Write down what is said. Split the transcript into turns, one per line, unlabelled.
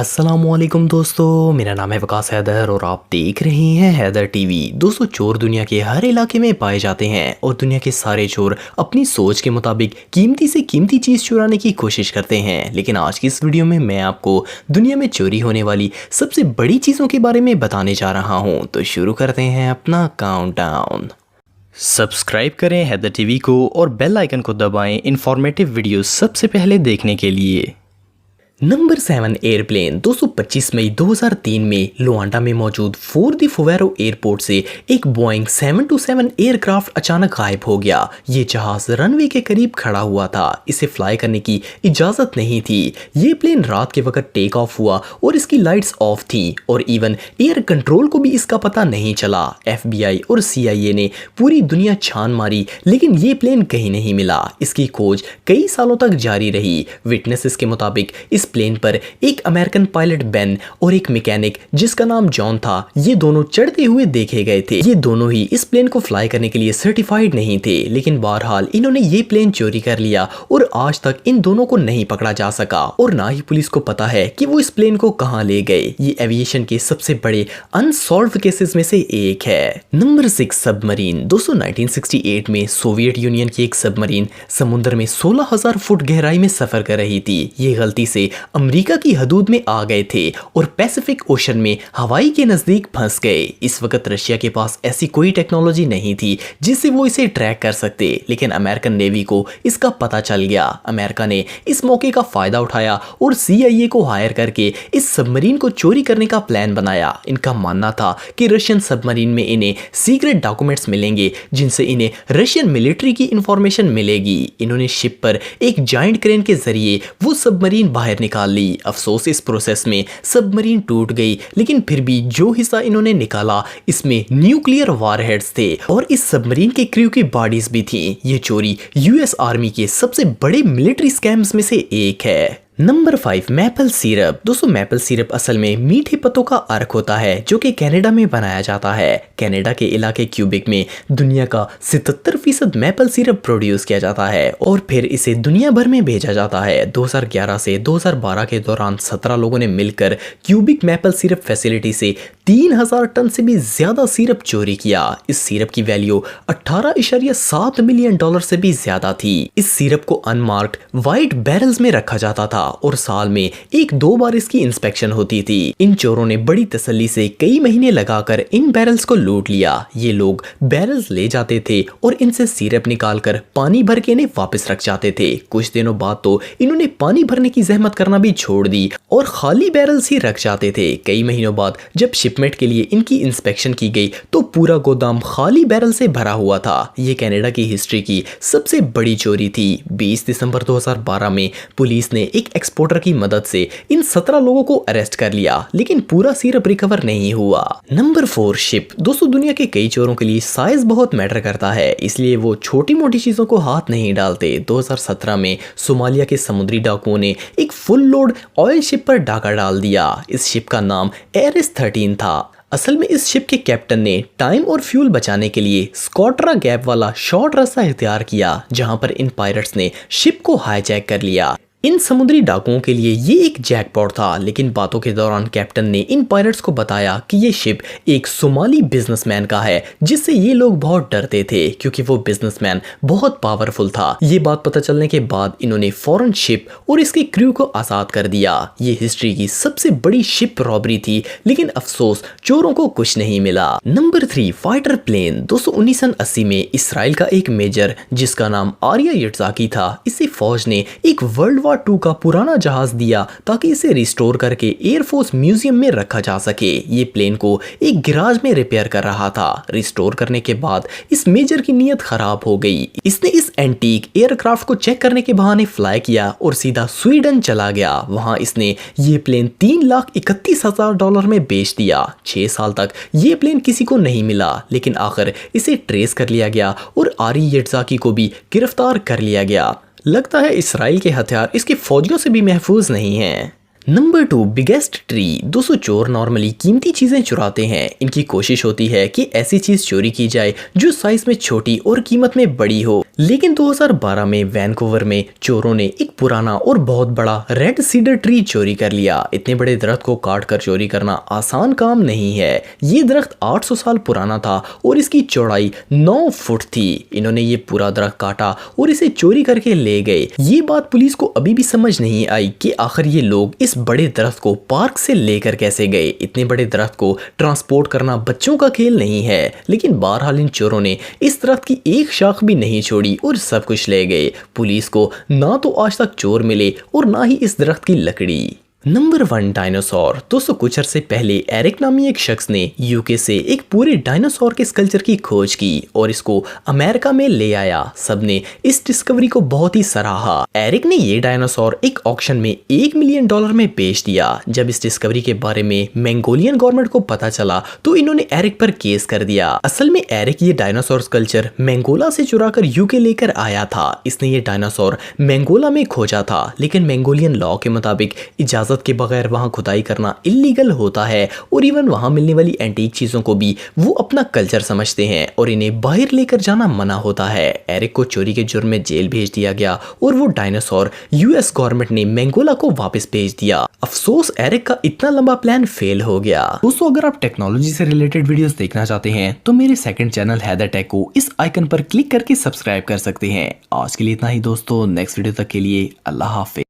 अस्सलामुअलैकुम दोस्तों, मेरा नाम है वकास हैदर और आप देख रहे हैं हैदर टीवी। दोस्तों, चोर दुनिया के हर इलाके में पाए जाते हैं और दुनिया के सारे चोर अपनी सोच के मुताबिक कीमती से कीमती चीज़ चुराने की कोशिश करते हैं। लेकिन आज की इस वीडियो में मैं आपको दुनिया में चोरी होने वाली सबसे बड़ी चीज़ों के बारे में बताने जा रहा हूँ। तो शुरू करते हैं अपना काउंटडाउन। सब्सक्राइब करें हैदर टीवी को और बेल आइकन को दबाएं इंफॉर्मेटिव वीडियो सबसे पहले देखने के लिए। Number 7 airplane. 25 मई 2003 में लुआंडा में मौजूद फोर्ट दी फुवेरो एयरपोर्ट से एक बोइंग 727 एयरक्राफ्ट अचानक गायब हो गया। ये जहाज रनवे के करीब खड़ा हुआ था। इसे फ्लाई करने की इजाजत नहीं थी। ये प्लेन रात के वक्त टेक ऑफ हुआ और इसकी लाइट्स ऑफ थी और इवन एयर कंट्रोल को भी इसका पता नहीं चला। FBI और CIA ने पूरी दुनिया छान मारी लेकिन ये प्लेन कहीं नहीं मिला। इसकी खोज कई सालों तक जारी रही। विटनेसेस के मुताबिक इस प्लेन पर एक अमेरिकन पायलट बेन और एक मैकेनिक जिसका नाम जॉन था, ये दोनों चढ़ते हुए देखे गए थे। ये दोनों ही इस प्लेन को फ्लाई करने के लिए सर्टिफाइड नहीं थे, लेकिन बहरहाल इन्होंने ये प्लेन चोरी कर लिया और आज तक इन दोनों को नहीं पकड़ा जा सका और ना ही पुलिस को पता है कि वो इस प्लेन को कहां ले गए। ये एविएशन के सबसे बड़े अनसॉल्व्ड केसेस में से एक है। Number 6 submarine. 1968 में सोवियत यूनियन की एक सबमरीन समुद्र में 16,000 फुट गहराई में सफर कर रही थी। ये गलती से अमेरिका की हदूद में आ गए थे और पैसिफिक ओशन में हवाई के नजदीक फंस गए। इस वक्त रशिया के पास ऐसी कोई टेक्नोलॉजी नहीं थी जिससे वो इसे ट्रैक कर सकते, लेकिन अमेरिकन नेवी को इसका पता चल गया। अमेरिका ने इस मौके का फायदा उठाया और CIA को हायर करके इस सबमरीन को चोरी करने का प्लान बनाया। इनका मानना था कि रशियन सबमरीन में इन्हें सीक्रेट डॉक्यूमेंट्स मिलेंगे जिनसे इन्हें रशियन मिलिट्री की इंफॉर्मेशन मिलेगी। इन्होंने शिप पर एक जायंट क्रेन के जरिए वो सबमरीन बाहर निकाल ली। अफसोस, इस प्रोसेस में सबमरीन टूट गई, लेकिन फिर भी जो हिस्सा इन्होंने निकाला इसमें न्यूक्लियर वारहेड्स थे और इस सबमरीन के क्रू की बॉडीज भी थी। ये चोरी US आर्मी के सबसे बड़े मिलिट्री स्कैम्स में से एक है। Number 5 maple syrup. Maple syrup असल में मीठे पत्तों का अर्क होता है जो कि कनाडा में बनाया जाता है। कनाडा के इलाके क्यूबिक में दुनिया का 77% मैपल सिरप प्रोड्यूस किया जाता है और फिर इसे दुनिया भर में भेजा जाता है। 2011 से 2012 के दौरान 17 लोगों ने मिलकर क्यूबिक मैपल सिरप फैसिलिटी से 3000 टन से भी ज्यादा सिरप चोरी किया। इस सिरप की वैल्यू $18.7 मिलियन से भी ज्यादा थी। इस सिरप को अनमार्क्ड वाइट बैरल्स में रखा जाता था और साल में 1-2 बार इसकी इंस्पेक्शन होती थी। इन चोरों ने बड़ी तसल्ली से कई महीने लगाकर इन बैरल्स को लूट लिया। ये लोग बैरल्स ले जाते थे और इनसे सिरप निकालकर पानी भर के इन्हें वापस रख जाते थे। कुछ दिनों बाद तो इन्होंने पानी भरने की जहमत करना भी छोड़ दी और खाली बैरल्स ही रख जाते थे। कई महीनों बाद जब शिपमेंट के लिए इनकी इंस्पेक्शन की गई तो पूरा गोदाम खाली बैरल से भरा हुआ था। ये कनाडा की हिस्ट्री की सबसे बड़ी चोरी थी। 20 दिसंबर 2012 में पुलिस ने एक एक्सपोर्टर की मदद से इन 17 लोगों को अरेस्ट कर लिया, लेकिन पूरा सिरप रिकवर नहीं हुआ। Number 4 ship. दुनिया के कई चोरों के लिए साइज बहुत मैटर करता है, इसलिए वो छोटी मोटी चीजों को हाथ नहीं डालते। 2017 में सोमालिया के समुद्री डाकुओं ने एक फुल लोड ऑयल शिप पर डाका डाल दिया। इस शिप का नाम एरिस 13 था। असल में इस शिप के कैप्टन ने टाइम और फ्यूल बचाने के लिए स्कॉट्रा गैप वाला शॉर्ट रास्ता इख्तियार किया, जहां पर इन पायरेट्स ने शिप को हाईजैक कर लिया। इन समुद्री डाकुओं के लिए ये एक जैकपॉट था, लेकिन बातों के दौरान कैप्टन ने इन पायरेट्स को बताया कि ये शिप एक सोमाली बिजनेसमैन का है, जिससे ये लोग बहुत डरते थे क्योंकि वो बिजनेसमैन बहुत पावरफुल था। ये बात पता चलने के बाद इन्होंने फौरन शिप और इसके क्रू को आजाद कर दिया। ये हिस्ट्री की सबसे बड़ी शिप रॉबरी थी, लेकिन अफसोस चोरों को कुछ नहीं मिला। Number 3 fighter plane. 1980 में इसराइल का एक मेजर जिसका नाम आर्या यट्जाकी था, इसे फौज ने एक वर्ल्ड वॉर 2 का पुराना जहाज दिया ताकि इसे रिस्टोर करके एयरफोर्स म्यूजियम में रखा जा सके। ये प्लेन को एक गिराज में रिपेयर कर रहा था। रिस्टोर करने के बाद इस मेजर की नीयत खराब हो गई। इसने इस एंटीक एयरक्राफ्ट को चेक करने के बहाने फ्लाई किया और सीधा स्वीडन चला गया। वहां इसने ये प्लेन $3,31,000 में बेच दिया। 6 साल तक ये प्लेन किसी को नहीं मिला, लेकिन आखिर इसे ट्रेस कर लिया गया और आरी यट्जाकी को भी गिरफ्तार कर लिया गया। लगता है इसराइल के हथियार इसके फौजियों से भी महफूज नहीं हैं। Number 2 biggest tree. दोस्तों चोर नॉर्मली कीमती चीजें चुराते हैं। इनकी कोशिश होती है कि ऐसी चीज चोरी की जाए जो साइज में छोटी और कीमत में बड़ी हो। लेकिन 2012 में वैनकूवर में चोरों ने एक पुराना और बहुत बड़ा रेड सीडर ट्री चोरी कर लिया। इतने बड़े दरख्त को काट कर चोरी करना आसान काम नहीं है। ये दरख्त 800 साल पुराना था और इसकी चौड़ाई 9 फुट थी। इन्होंने ये पूरा दरख्त काटा और इसे चोरी करके ले गए। ये बात पुलिस को अभी भी समझ नहीं आई कि आखिर ये लोग इस बड़े दरख्त को पार्क से लेकर कैसे गए। इतने बड़े दरख्त को ट्रांसपोर्ट करना बच्चों का खेल नहीं है। लेकिन बहरहाल इन चोरों ने इस दरख्त की एक शाख भी नहीं छोड़ी और सब कुछ ले गए। पुलिस को ना तो आज तक चोर मिले और ना ही इस दरख्त की लकड़ी। Number 1 dinosaur. दोस्तों कुछ अरसे पहले एरिक नामी एक शख्स ने यूके से एक पूरे डायनासोर के स्कल्पचर की खोज की और इसको अमेरिका में ले आया। सबने इस डिस्कवरी को बहुत ही सराहा। एरिक ने ये डायनासोर एक ऑक्शन में $1 मिलियन में बेच दिया। जब इस डिस्कवरी के बारे में मंगोलियन गवर्नमेंट को पता चला तो इन्होंने एरिक पर केस कर दिया। असल में एरिक ये डायनासोर स्कल्पचर मंगोला से चुरा कर यूके लेकर आया था। इसने ये डायनासोर मंगोला में खोजा था, लेकिन मंगोलियन लॉ के मुताबिक इजाजत के बगैर वहां खुदाई करना इलीगल होता है और इवन वहां मिलने वाली एंटीक चीजों को भी वो अपना कल्चर समझते हैं और इन्हें बाहर लेकर जाना मना होता है। एरिक को चोरी के जुर्म में जेल भेज दिया गया और वो डायनासोर यूएस गवर्नमेंट ने मंगोला को वापस भेज दिया। अफसोस एरिक का इतना लंबा प्लान फेल हो गया। दोस्तों अगर आप टेक्नोलॉजी से रिलेटेड वीडियोस देखना चाहते हैं तो मेरे सेकंड चैनल हैदर टेक को इस आइकन पर क्लिक करके सब्सक्राइब कर सकते हैं। आज के लिए इतना ही दोस्तों, नेक्स्ट वीडियो तक के लिए अल्लाह हाफिज।